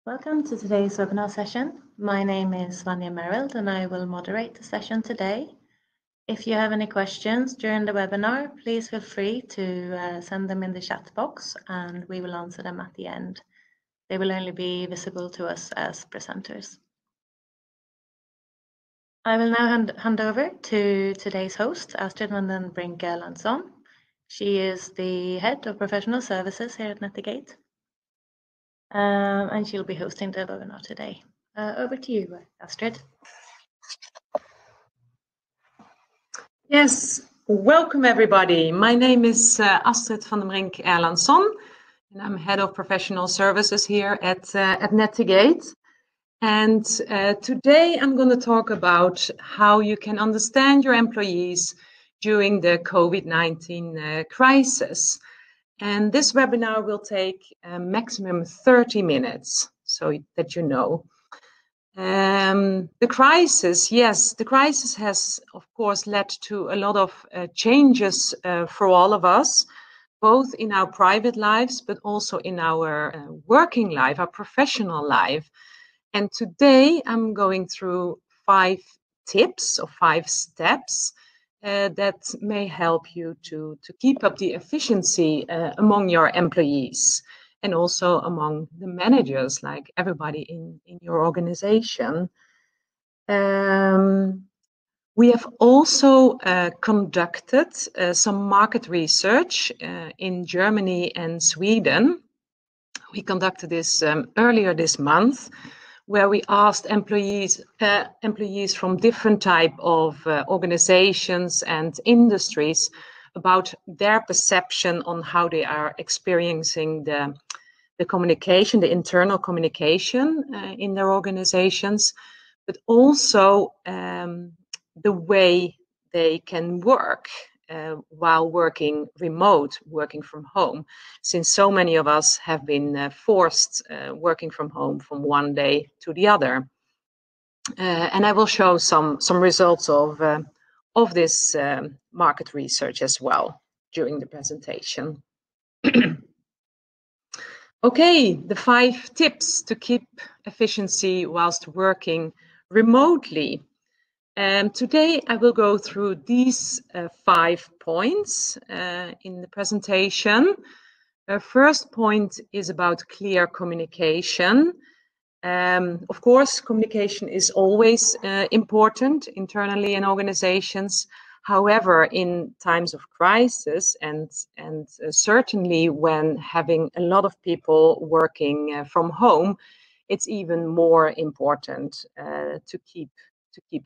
Welcome to today's webinar session. My name is Vanya Merrild and I will moderate the session today. If you have any questions during the webinar, please feel free to send them in the chat box and we will answer them at the end. They will only be visible to us as presenters. I will now hand over to today's host, Astrid van den Brink Erlandsson. She is the Head of Professional Services here at Netigate. And she'll be hosting the webinar today. Over to you, Astrid. Yes, welcome everybody. My name is Astrid van den Brink Erlandsson, and I'm Head of Professional Services here at Netigate. And today I'm going to talk about how you can understand your employees during the COVID-19 crisis. And this webinar will take a maximum 30 minutes, so that you know. The crisis has, of course, led to a lot of changes for all of us, both in our private lives, but also in our working life, our professional life. And today I'm going through 5 tips or 5 steps that may help you to keep up the efficiency among your employees and also among the managers, like everybody in your organization. We have also conducted some market research in Germany and Sweden. We conducted this earlier this month, where we asked employees from different type of organizations and industries about their perception on how they are experiencing the communication, the internal communication in their organizations, but also the way they can work while working remote, working from home, since so many of us have been forced working from home from one day to the other. And I will show some results of this market research as well during the presentation. Okay, the 5 tips to keep efficiency whilst working remotely. Today I will go through these 5 points in the presentation. First point is about clear communication. Of course, communication is always important internally in organizations. However, in times of crisis and certainly when having a lot of people working from home, it's even more important to keep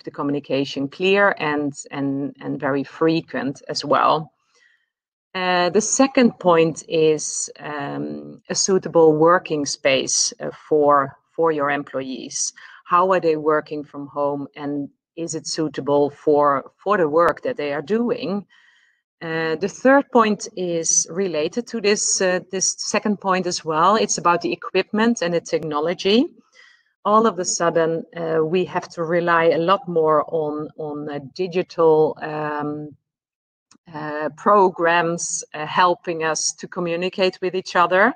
the communication clear and very frequent as well. The second point is a suitable working space for your employees. How are they working from home, and is it suitable for the work that they are doing? The third point is related to this second point as well. It's about the equipment and the technology. All of a sudden, we have to rely a lot more on digital programs helping us to communicate with each other.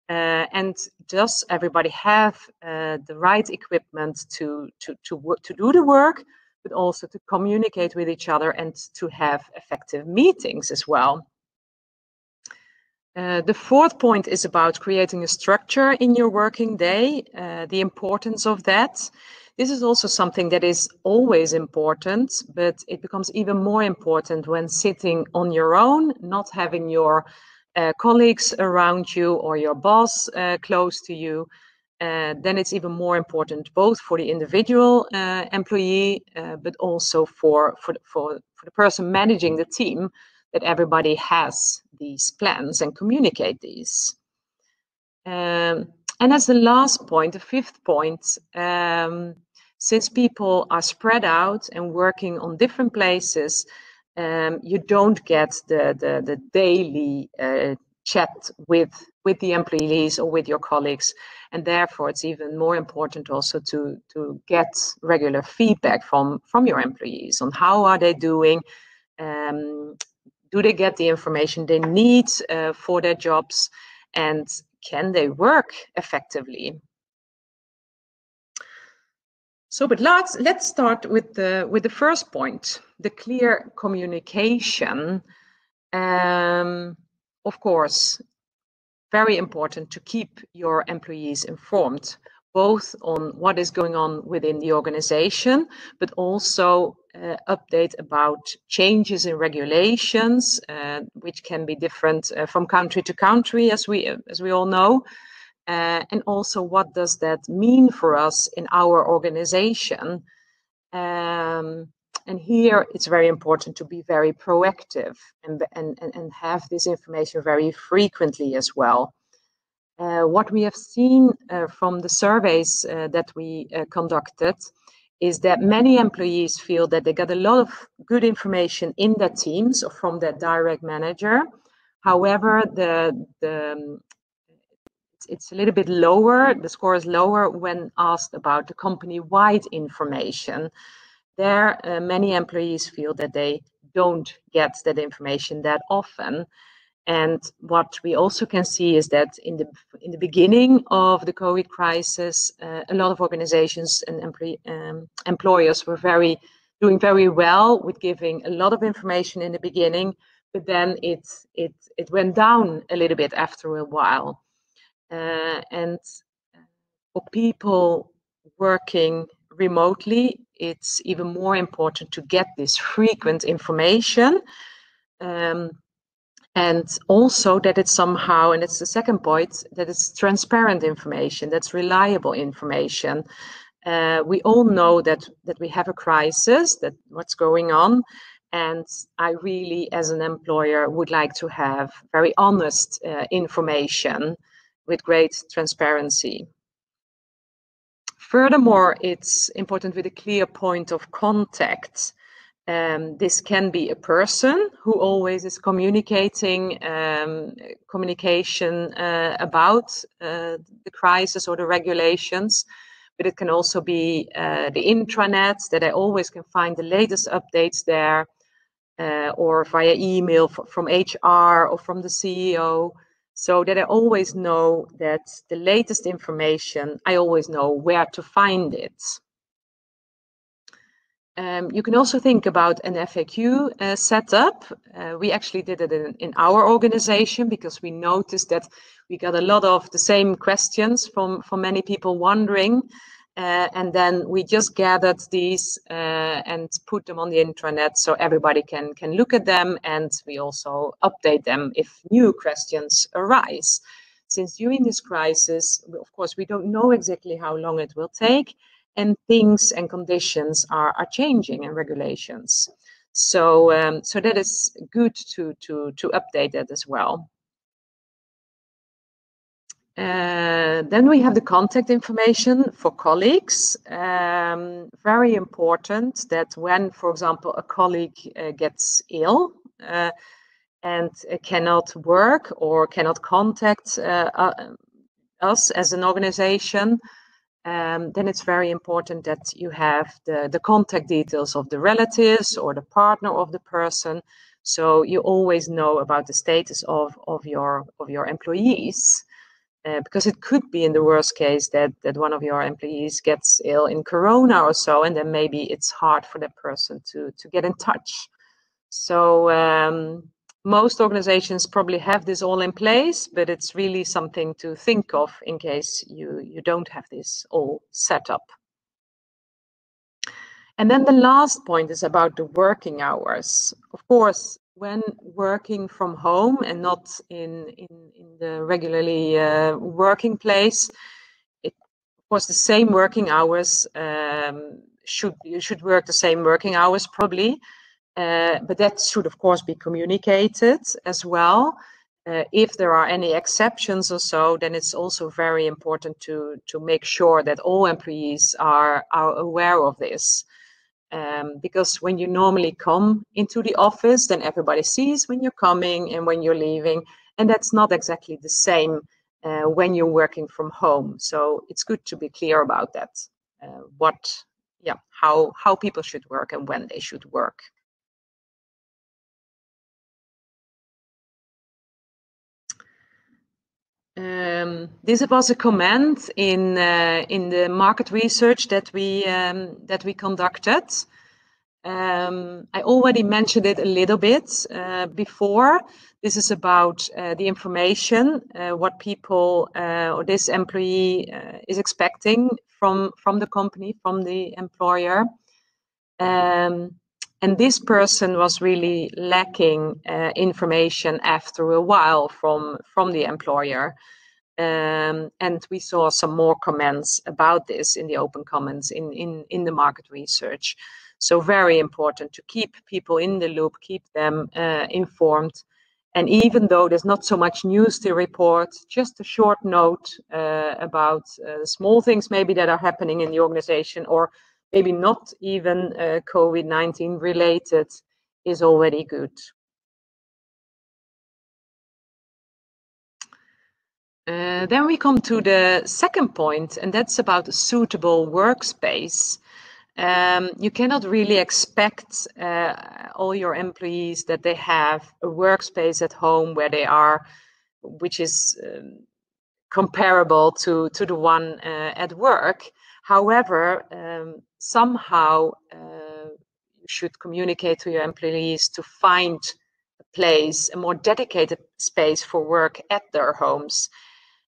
And does everybody have the right equipment to do the work, but also to communicate with each other and to have effective meetings as well? The fourth point is about creating a structure in your working day, the importance of that. This is also something that is always important, but it becomes even more important when sitting on your own, not having your colleagues around you or your boss close to you. Then it's even more important both for the individual employee, but also for the person managing the team, that everybody has these plans and communicate these. And as the last point, the fifth point, since people are spread out and working on different places, you don't get the daily chat with the employees or with your colleagues, and therefore it's even more important also to get regular feedback from your employees on how are they doing. Do they get the information they need for their jobs, and can they work effectively? But let's start with the first point, the clear communication. Of course, very important to keep your employees informed, both on what is going on within the organization, but also update about changes in regulations, which can be different from country to country, as we all know. And also, what does that mean for us in our organization? And here it's very important to be very proactive and have this information very frequently as well. What we have seen from the surveys that we conducted is that many employees feel that they got a lot of good information in their teams or from their direct manager. However, it's a little bit lower, the score is lower when asked about the company-wide information. There, many employees feel that they don't get that information that often. And what we also can see is that in the beginning of the COVID crisis, a lot of organizations and employers were doing very well with giving a lot of information in the beginning, but then it went down a little bit after a while. And for people working remotely, it's even more important to get this frequent information. And also that it's somehow, and it's the second point, that it's transparent information, that's reliable information. We all know that we have a crisis, that what's going on, and I really, as an employer, would like to have very honest information with great transparency. Furthermore, it's important with a clear point of contact. This can be a person who always is communicating communication about the crisis or the regulations, but it can also be the intranet, that I always can find the latest updates there, or via email from HR or from the CEO, so that I always know that the latest information, I always know where to find it. You can also think about an FAQ setup. We actually did it in our organization because we noticed that we got a lot of the same questions from many people wondering. And then we just gathered these and put them on the intranet so everybody can look at them, and we also update them if new questions arise. Since during this crisis, of course, we don't know exactly how long it will take, and things and conditions are changing in regulations. So so that is good to update that as well. Then we have the contact information for colleagues. Very important that when, for example, a colleague gets ill and cannot work or cannot contact us as an organization, then it's very important that you have the contact details of the relatives or the partner of the person, so you always know about the status of your employees. Because it could be, in the worst case, that one of your employees gets ill in Corona or so, and then maybe it's hard for that person to get in touch. So most organizations probably have this all in place, but it's really something to think of in case you don't have this all set up. And then the last point is about the working hours. Of course, when working from home and not in the regularly working place, of course the same working hours, you should work the same working hours probably, but that should of course be communicated as well. If there are any exceptions or so, then it's also very important to make sure that all employees are aware of this. Because when you normally come into the office, then everybody sees when you're coming and when you're leaving, and that's not exactly the same when you're working from home. So it's good to be clear about that, how people should work and when they should work. This was a comment in the market research that we conducted. I already mentioned it a little bit before. This is about the information, what people or this employee is expecting from the company, from the employer. And this person was really lacking information after a while from the employer. And we saw some more comments about this in the open comments in the market research. So very important to keep people in the loop, keep them informed. And even though there's not so much news to report, just a short note about small things maybe that are happening in the organization, or maybe not even COVID-19 related, is already good. Then we come to the second point, and that's about a suitable workspace. You cannot really expect all your employees that they have a workspace at home where they are, which is comparable to the one at work. However, somehow you should communicate to your employees to find a place, a more dedicated space for work at their homes,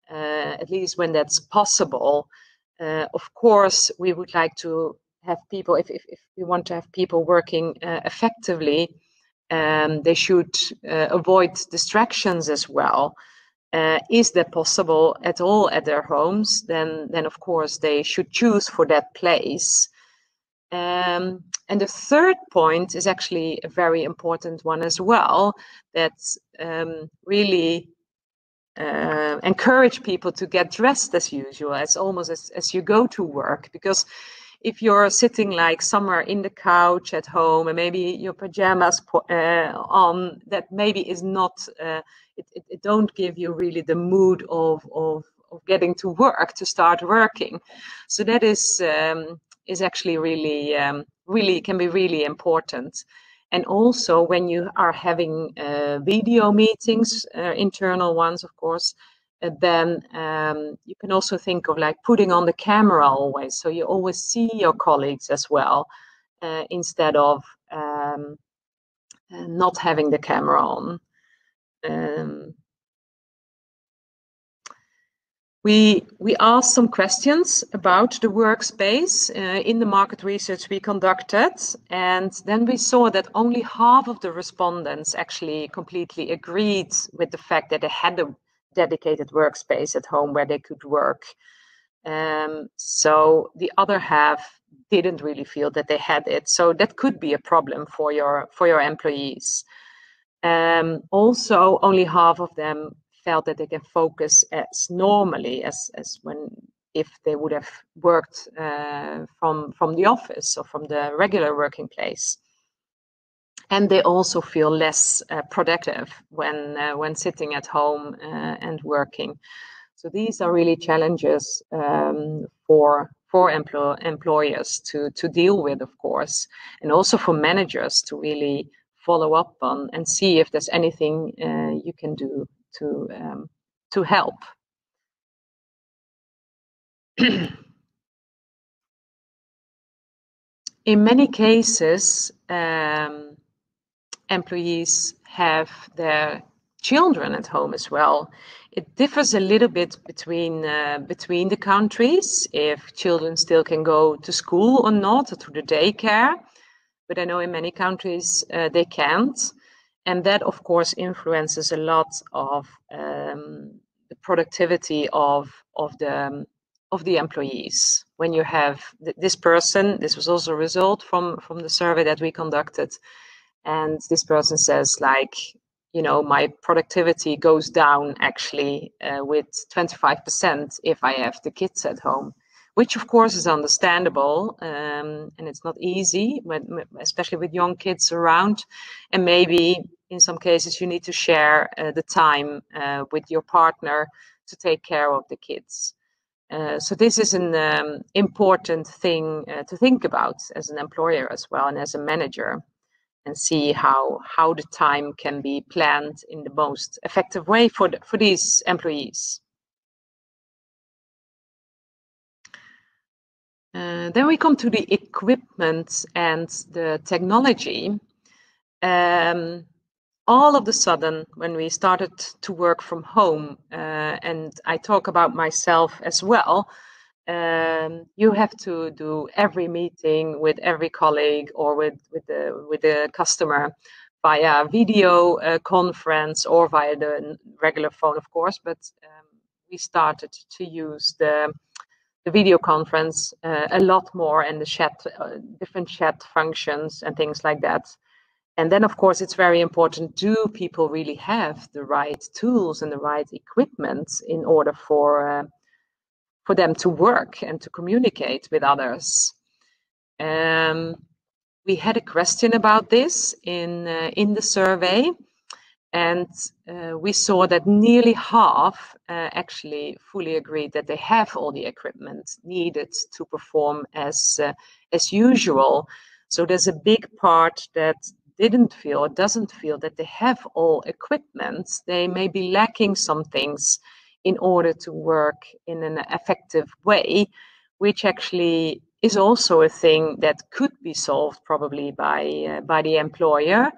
at least when that's possible. Of course, we would like to have people, if we want to have people working effectively, they should avoid distractions as well. Is that possible at all at their homes? Then of course they should choose for that place. And the third point is actually a very important one as well. That's really encourage people to get dressed as usual, as almost as you go to work. Because if you're sitting like somewhere in the couch at home and maybe your pajamas on, that maybe is not, it don't give you really the mood of getting to work, to start working. So that is actually really can be really important. And also when you are having video meetings, internal ones, of course, then you can also think of like putting on the camera always, so you always see your colleagues as well, instead of not having the camera on. We asked some questions about the workspace in the market research we conducted, and then we saw that only half of the respondents actually completely agreed with the fact that they had a dedicated workspace at home where they could work. So the other half didn't really feel that they had it. So that could be a problem for your employees. Also, only half of them felt that they can focus as normally as when if they would have worked from the office or from the regular working place. And they also feel less productive when sitting at home and working. So these are really challenges for employers to deal with, of course, and also for managers to really follow up on and see if there's anything you can do to help. In many cases, employees have their children at home as well. It differs a little bit between the countries, if children still can go to school or not, or to the daycare. But I know in many countries they can't. And that, of course, influences a lot of the productivity of the employees. When you have this person, this was also a result from the survey that we conducted, and this person says, like, you know, my productivity goes down actually with 25% if I have the kids at home, which of course is understandable, and it's not easy, especially with young kids around. And maybe in some cases you need to share the time with your partner to take care of the kids. So this is an important thing to think about as an employer as well, and as a manager, and see how the time can be planned in the most effective way for these employees. Then we come to the equipment and the technology. All of a sudden, when we started to work from home, and I talk about myself as well, you have to do every meeting with every colleague or with the customer via video conference or via the regular phone, of course. But we started to use the video conference a lot more, and the chat, different chat functions and things like that. And then, of course, it's very important, do people really have the right tools and the right equipment in order for them to work and to communicate with others? We had a question about this in the survey, and we saw that nearly half actually fully agreed that they have all the equipment needed to perform as usual. So there's a big part that doesn't feel that they have all equipment. They may be lacking some things in order to work in an effective way, which actually is also a thing that could be solved probably by the employer.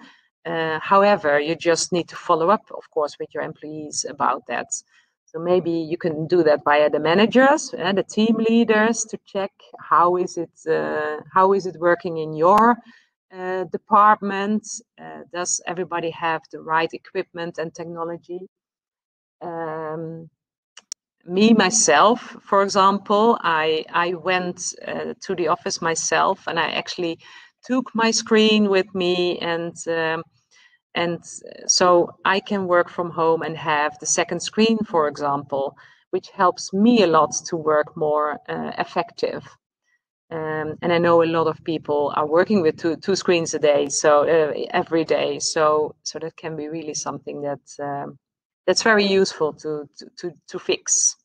However, you just need to follow up, of course, with your employees about that. So maybe you can do that via the managers and the team leaders to check how is it working in your department. Does everybody have the right equipment and technology? Me, myself, for example, I went to the office myself, and I actually took my screen with me, and so I can work from home and have the second screen, for example, which helps me a lot to work more effective. And I know a lot of people are working with two screens a day, so every day. So that can be really something that's very useful to fix.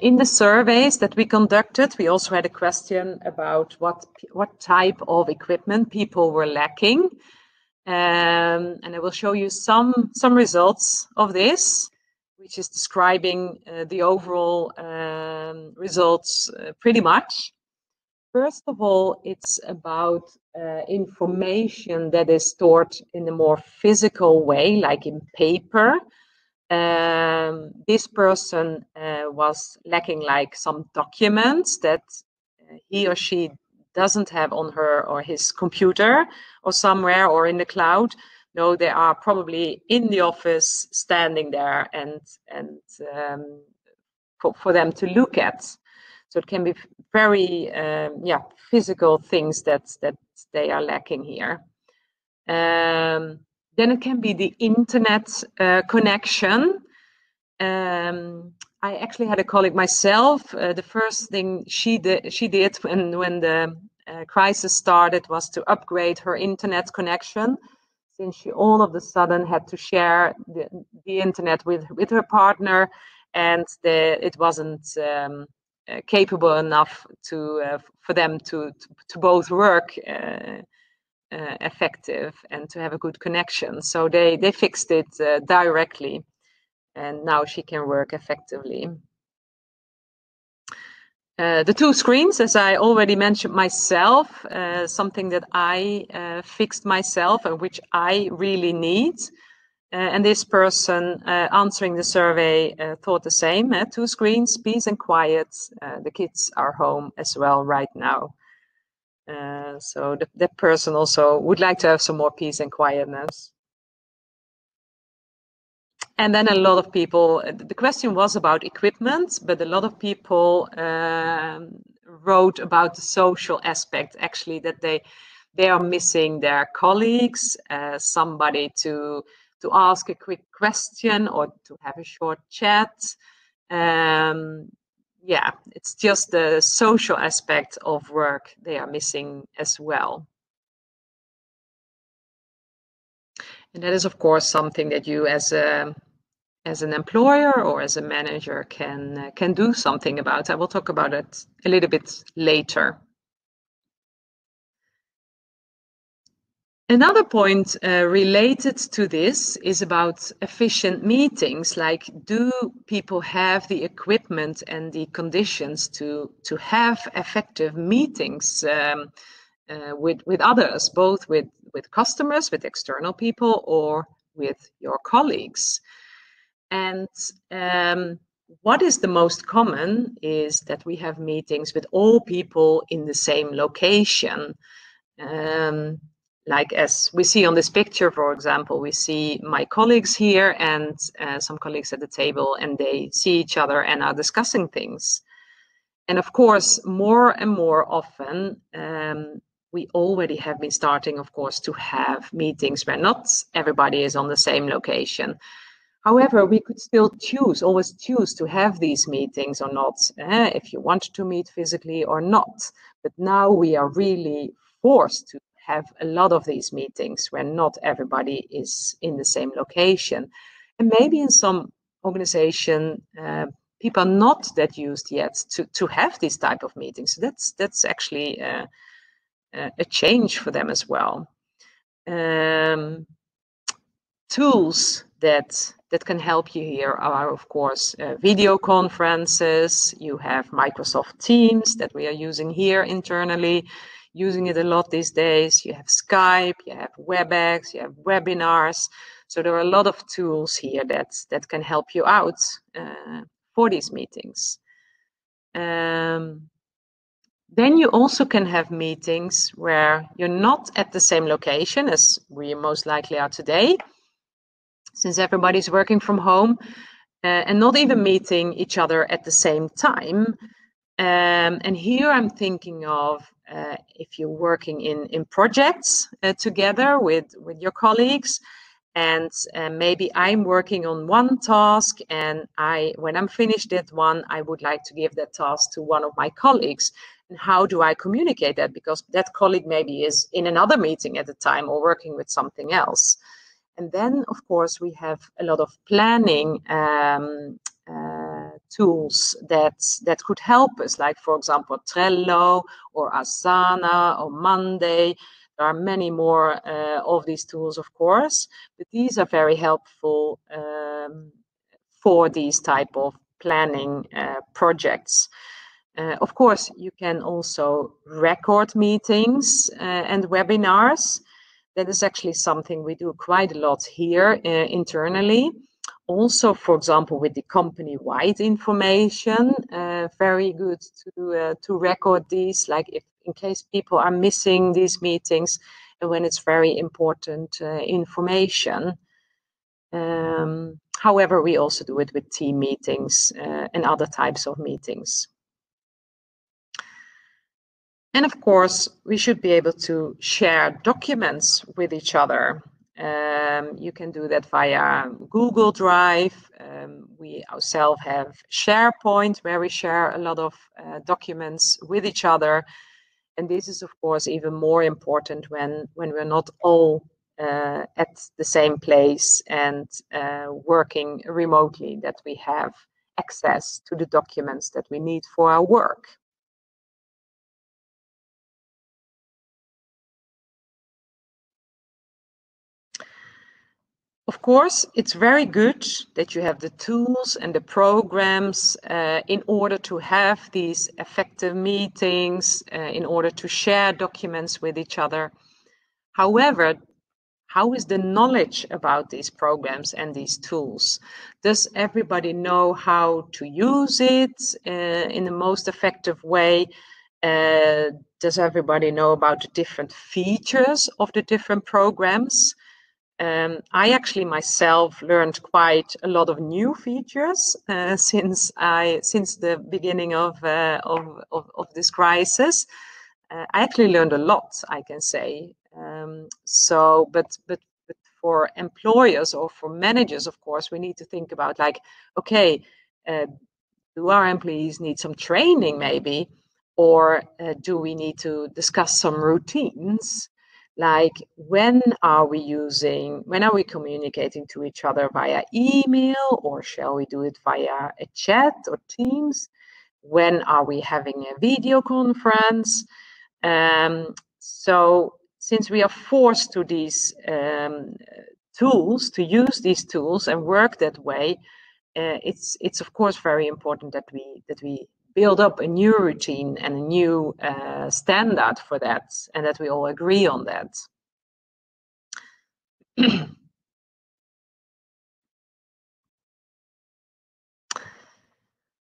In the surveys that we conducted, we also had a question about what type of equipment people were lacking. And I will show you some results of this, which is describing the overall results pretty much. First of all, it's about information that is stored in a more physical way, like in paper. This person was lacking like some documents that he or she doesn't have on her or his computer or somewhere or in the cloud. No, they are probably in the office standing there and for them to look at. So it can be very physical things that they are lacking here. Then it can be the internet connection. I actually had a colleague myself. The first thing she did when the crisis started was to upgrade her internet connection, since she all of a sudden had to share the internet with her partner, and it wasn't capable enough for them to both work effective and to have a good connection. So they fixed it directly, and now she can work effectively. The two screens, as I already mentioned myself, something that I fixed myself and which I really need. And this person answering the survey thought the same. 2 screens, peace and quiet. The kids are home as well right now. So that person also would like to have some more peace and quietness. And then a lot of people, the question was about equipment, but a lot of people wrote about the social aspect, actually, that they are missing their colleagues, somebody to ask a quick question or to have a short chat. Yeah, it's just the social aspect of work they are missing as well. And that is, of course, something that you as an employer or as a manager can do something about. I will talk about it a little bit later. Another point related to this is about efficient meetings. Like, do people have the equipment and the conditions to have effective meetings with others, both with customers, with external people, or with your colleagues? And what is the most common is that we have meetings with all people in the same location. Like as we see on this picture, for example, we see my colleagues here and some colleagues at the table, and they see each other and are discussing things. And of course, more and more often, we already have been starting, of course, to have meetings where not everybody is on the same location. However, we could still always choose to have these meetings or not, if you want to meet physically or not. But now we are really forced to have a lot of these meetings where not everybody is in the same location. And maybe in some organization, people are not that used yet to have these type of meetings. So that's actually a change for them as well. Tools that can help you here are, of course, video conferences. You have Microsoft Teams that we are using here internally, using it a lot these days. You have Skype, you have WebEx, you have webinars. So there are a lot of tools here that can help you out for these meetings. Then you also can have meetings where you're not at the same location as we most likely are today, since everybody's working from home, and not even meeting each other at the same time. And here I'm thinking of if you're working in projects together with your colleagues, and maybe I'm working on one task, and when I'm finished that one, I would like to give that task to one of my colleagues. And how do I communicate that? Because that colleague maybe is in another meeting at the time or working with something else. And then, of course, we have a lot of planning tools that could help us, like, for example, Trello or Asana or Monday. There are many more of these tools, of course, but these are very helpful for these type of planning projects. Of course, you can also record meetings and webinars. That is actually something we do quite a lot here internally. Also, for example, with the company-wide information, very good to record these, like if in case people are missing these meetings and when it's very important information. However, we also do it with team meetings and other types of meetings. And of course, we should be able to share documents with each other. You can do that via Google Drive. We ourselves have SharePoint, where we share a lot of documents with each other. And this is, of course, even more important when we're not all at the same place and working remotely, that we have access to the documents that we need for our work. Of course, it's very good that you have the tools and the programs in order to have these effective meetings, in order to share documents with each other. However, how is the knowledge about these programs and these tools? Does everybody know how to use it in the most effective way? Does everybody know about the different features of the different programs? I actually myself learned quite a lot of new features since the beginning of this crisis. I actually learned a lot, I can say. But for employers or for managers, of course, we need to think about, like, okay, do our employees need some training maybe, or do we need to discuss some routines? Like, when are we communicating to each other via email, or shall we do it via a chat or Teams? When are we having a video conference? So since we are forced to these tools, to use these tools and work that way, it's of course very important that we build up a new routine and a new standard for that, and that we all agree on that.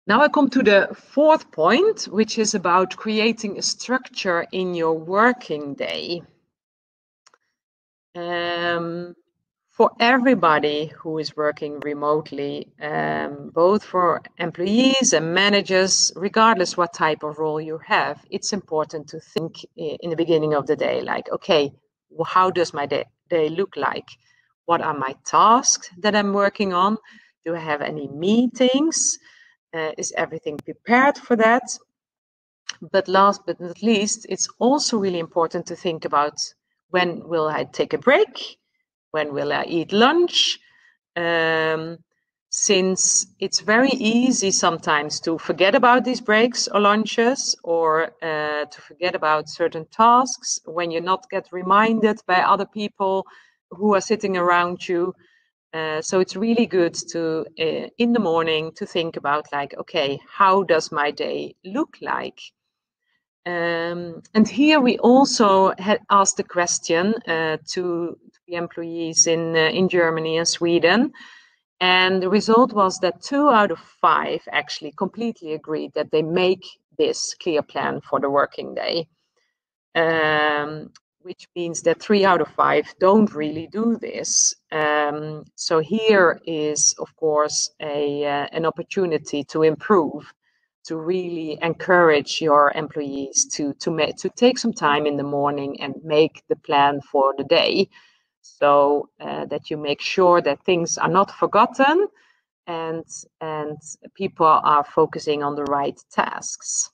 Now I come to the fourth point, which is about creating a structure in your working day. For everybody who is working remotely, both for employees and managers, regardless what type of role you have, it's important to think in the beginning of the day, like, okay, well, how does my day look like? What are my tasks that I'm working on? Do I have any meetings? Is everything prepared for that? But last but not least, it's also really important to think about, when will I take a break? When will I eat lunch? Since it's very easy sometimes to forget about these breaks or lunches, or to forget about certain tasks when you not get reminded by other people who are sitting around you. So it's really good to, in the morning, to think about, like, okay, how does my day look like? And here we also had asked the question to the employees in Germany and Sweden. And the result was that 2 out of 5 actually completely agreed that they make this clear plan for the working day. Which means that 3 out of 5 don't really do this. So here is, of course, an opportunity to improve, to really encourage your employees to take some time in the morning and make the plan for the day, so that you make sure that things are not forgotten and people are focusing on the right tasks.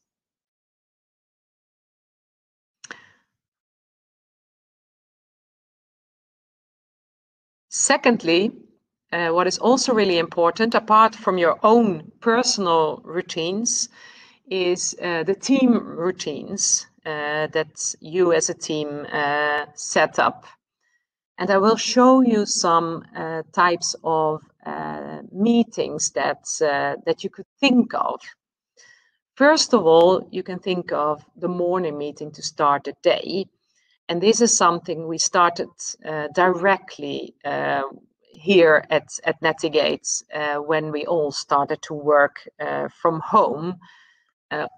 Secondly, what is also really important, apart from your own personal routines, is the team routines that you as a team set up. And I will show you some types of meetings that you could think of. First of all, you can think of the morning meeting to start the day. And this is something we started directly here at Netigate when we all started to work from home.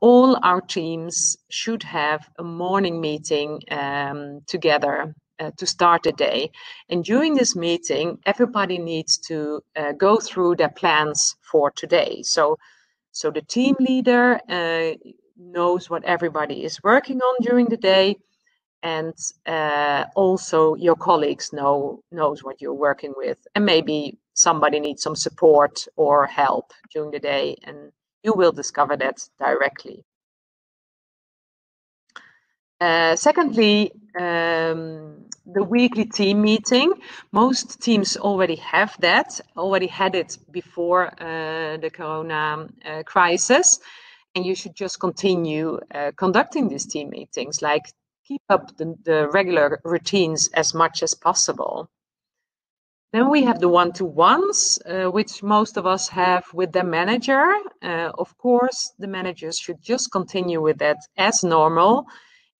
All our teams should have a morning meeting together to start the day. And during this meeting, everybody needs to go through their plans for today. So the team leader knows what everybody is working on during the day. And also your colleagues knows what you're working with, and maybe somebody needs some support or help during the day, and you will discover that directly. Secondly, the weekly team meeting. Most teams already have that, already had it before the corona crisis, and you should just continue conducting these team meetings, like keep up the regular routines as much as possible. Then we have the one-to-ones, which most of us have with the manager. Of course, the managers should just continue with that as normal,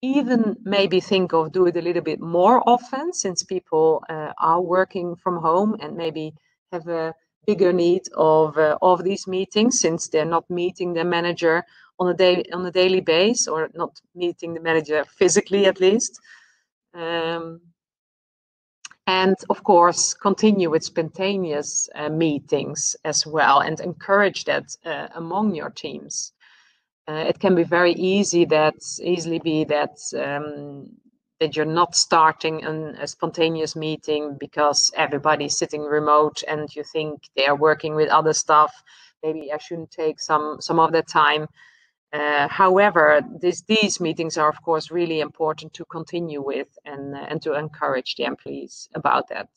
even maybe think of do it a little bit more often, since people are working from home and maybe have a bigger need of these meetings, since they're not meeting the manager on a daily basis, or not meeting the manager physically at least. And of course, continue with spontaneous meetings as well, and encourage that among your teams. It can be very easily be that you're not starting a spontaneous meeting because everybody's sitting remote and you think they are working with other stuff. Maybe I shouldn't take some of their time. However, these meetings are, of course, really important to continue with and to encourage the employees about that.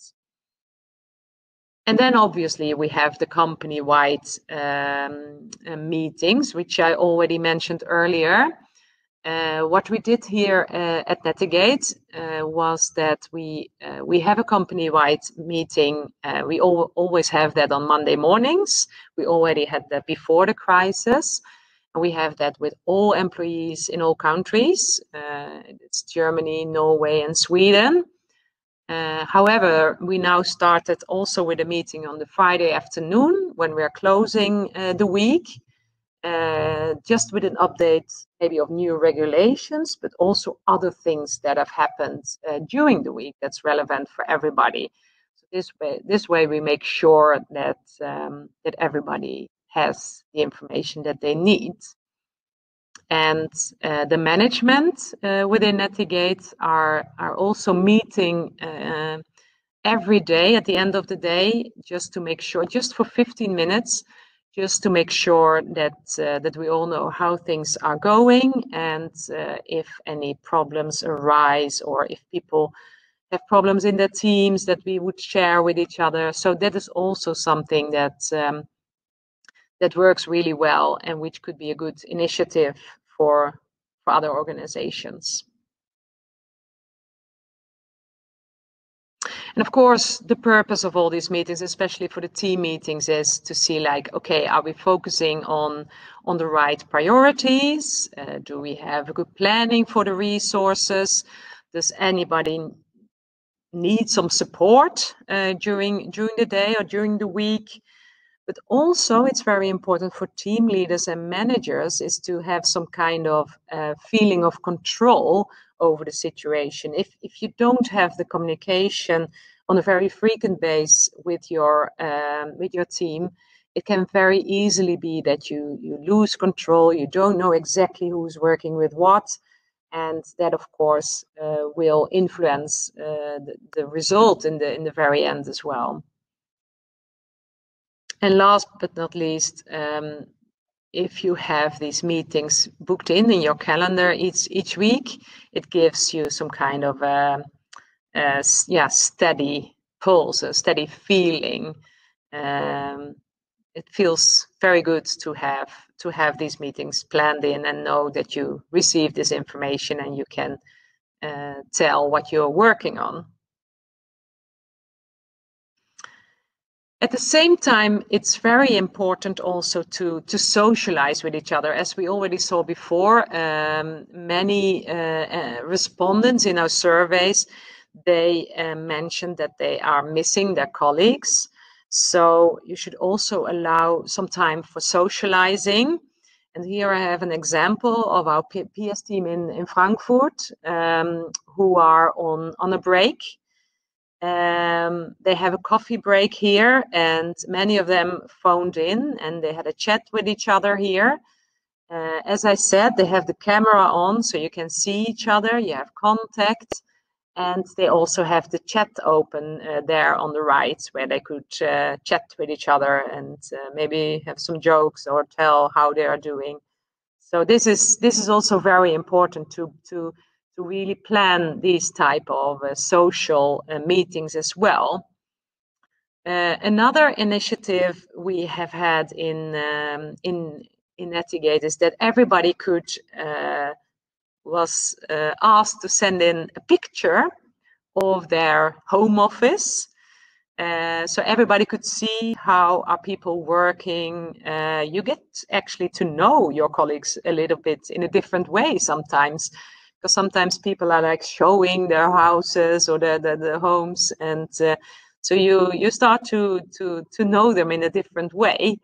And then obviously we have the company-wide meetings, which I already mentioned earlier. What we did here at Netigate was that we have a company-wide meeting. We always have that on Monday mornings. We already had that before the crisis. And we have that with all employees in all countries. It's Germany, Norway, and Sweden. However, we now started also with a meeting on the Friday afternoon when we're closing the week. Just with an update maybe of new regulations, but also other things that have happened during the week that's relevant for everybody. So this way we make sure that that everybody has the information that they need. And the management within Netigate are also meeting every day at the end of the day, just to make sure, just for 15 minutes, just to make sure that that we all know how things are going, and if any problems arise or if people have problems in their teams, that we would share with each other. So that is also something that that works really well and which could be a good initiative for other organizations. And of course, the purpose of all these meetings, especially for the team meetings, is to see like, okay, are we focusing on the right priorities? Do we have a good planning for the resources? Does anybody need some support during the day or during the week? But also, it's very important for team leaders and managers is to have some kind of feeling of control over the situation. If you don't have the communication on a very frequent basis with your team, it can very easily be that you lose control. You don't know exactly who's working with what, and that, of course, will influence the result in the very end as well. And last but not least, if you have these meetings booked in your calendar each week, it gives you some kind of steady pulse, a steady feeling. It feels very good to have these meetings planned in and know that you receive this information and you can tell what you're working on. At the same time, it's very important also to socialize with each other. As we already saw before, many respondents in our surveys, they mentioned that they are missing their colleagues. So you should also allow some time for socializing. And here I have an example of our PS team in Frankfurt, who are on a break. They have a coffee break here, and many of them phoned in and they had a chat with each other here. As I said, they have the camera on so you can see each other, you have contact, and they also have the chat open there on the right where they could chat with each other and maybe have some jokes or tell how they are doing. So this is also very important to really plan these type of social meetings as well. Another initiative we have had in Netigate is that everybody was asked to send in a picture of their home office. So everybody could see how are people working. You get actually to know your colleagues a little bit in a different way sometimes, because sometimes people are like showing their houses or the homes, and so you start to know them in a different way.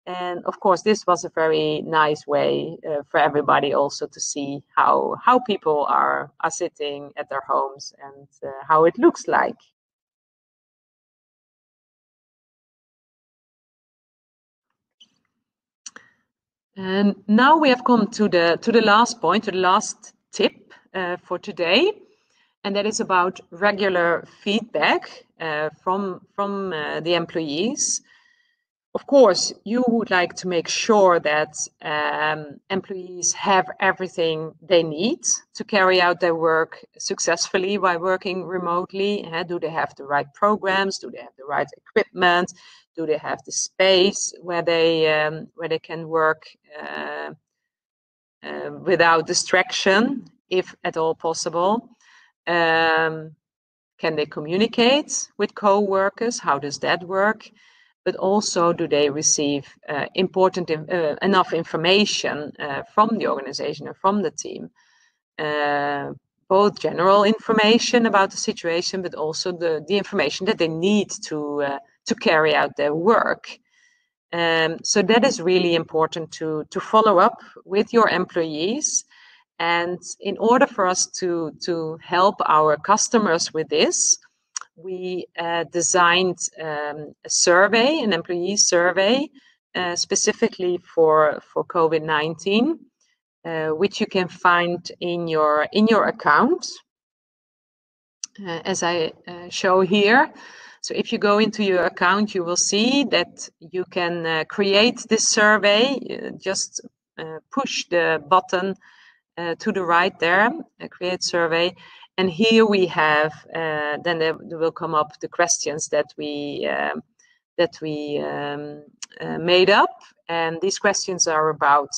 And of course, this was a very nice way for everybody also to see how people are sitting at their homes and how it looks like. And now we have come to the last point, to the last tip for today, and that is about regular feedback from the employees. Of course, you would like to make sure that employees have everything they need to carry out their work successfully while working remotely. Do they have the right programs? Do they have the right equipment? Do they have the space where they can work without distraction, if at all possible? Can they communicate with co-workers? How does that work? But also, do they receive enough information from the organization or from the team? Both general information about the situation, but also the information that they need to carry out their work. So that is really important to follow up with your employees. And in order for us to help our customers with this, we designed a survey, an employee survey, specifically for COVID-19, which you can find in your account, as I show here. So if you go into your account, you will see that you can create this survey. Just push the button to the right there, create survey. And here we have, then there will come up the questions that we made up. And these questions are about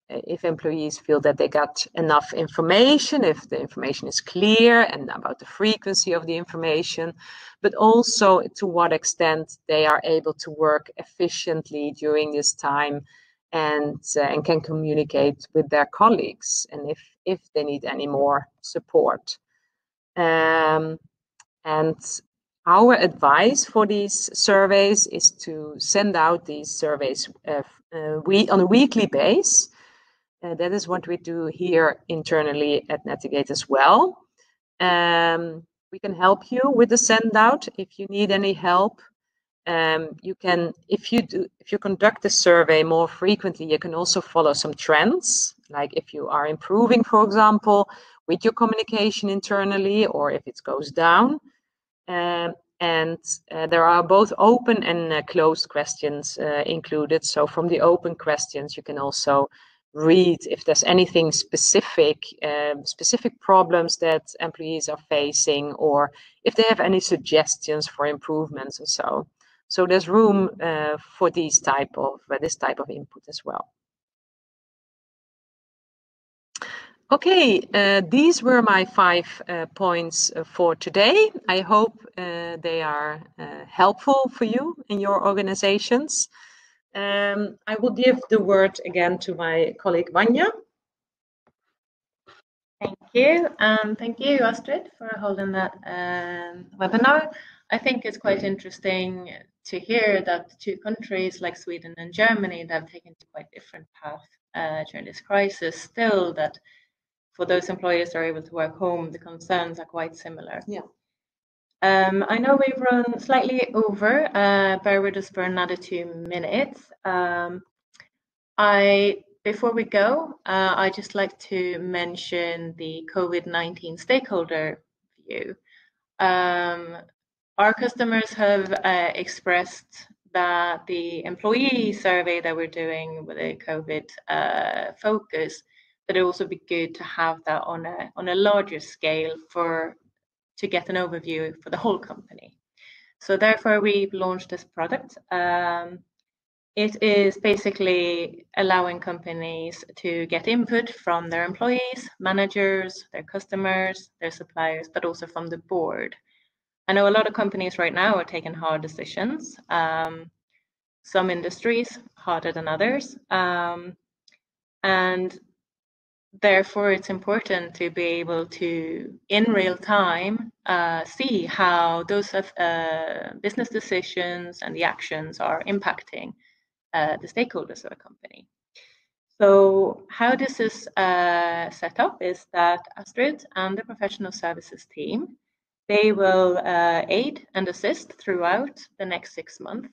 if employees feel that they got enough information, if the information is clear, and about the frequency of the information, but also to what extent they are able to work efficiently during this time and can communicate with their colleagues, and if they need any more support. And our advice for these surveys is to send out these surveys on a weekly basis. That is what we do here internally at Netigate as well. We can help you with the send out if you need any help. You can, if you conduct the survey more frequently, you can also follow some trends, like if you are improving, for example, with your communication internally, or if it goes down. And there are both open and closed questions included. So from the open questions, you can also read if there's anything specific problems that employees are facing, or if they have any suggestions for improvements or so. So there's room for this type of input as well. Okay, these were my 5 points for today. I hope they are helpful for you in your organizations. I will give the word again to my colleague Vanya. Thank you. Thank you, Astrid, for holding that webinar. I think it's quite interesting to hear that 2 countries like Sweden and Germany that have taken quite different paths during this crisis, still that for those employers that are able to work home, the concerns are quite similar. Yeah. I know we've run slightly over, bear with us for another 2 minutes. Before we go, I'd just like to mention the COVID-19 stakeholder view. Our customers have expressed that the employee survey that we're doing with a COVID focus, that it also be good to have that on a larger scale to get an overview for the whole company. So therefore, we've launched this product. It is basically allowing companies to get input from their employees, managers, their customers, their suppliers, but also from the board. I know a lot of companies right now are taking hard decisions. Some industries harder than others. And therefore, it's important to be able to, in real time, see how those business decisions and the actions are impacting the stakeholders of a company. So how this is set up is that Astrid and the professional services team, they will aid and assist throughout the next 6 months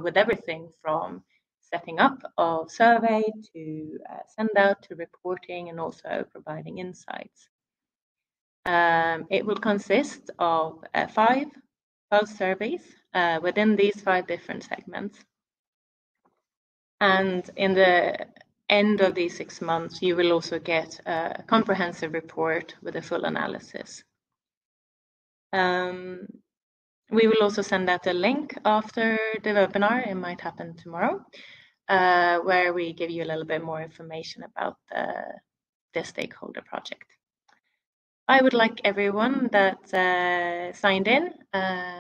with everything from setting up of survey to send out to reporting and also providing insights. It will consist of 5 pulse surveys within these 5 different segments. And in the end of these 6 months, you will also get a comprehensive report with a full analysis. We will also send out a link after the webinar. It might happen tomorrow, where we give you a little bit more information about the stakeholder project. I would like everyone that signed in.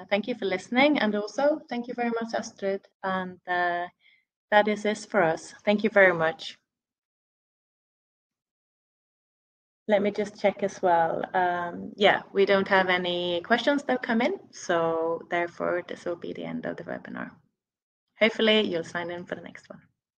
Thank you for listening, and also thank you very much, Astrid. And that is it for us. Thank you very much. Let me just check as well. Yeah, we don't have any questions that come in, so therefore this will be the end of the webinar. Hopefully you'll sign in for the next one.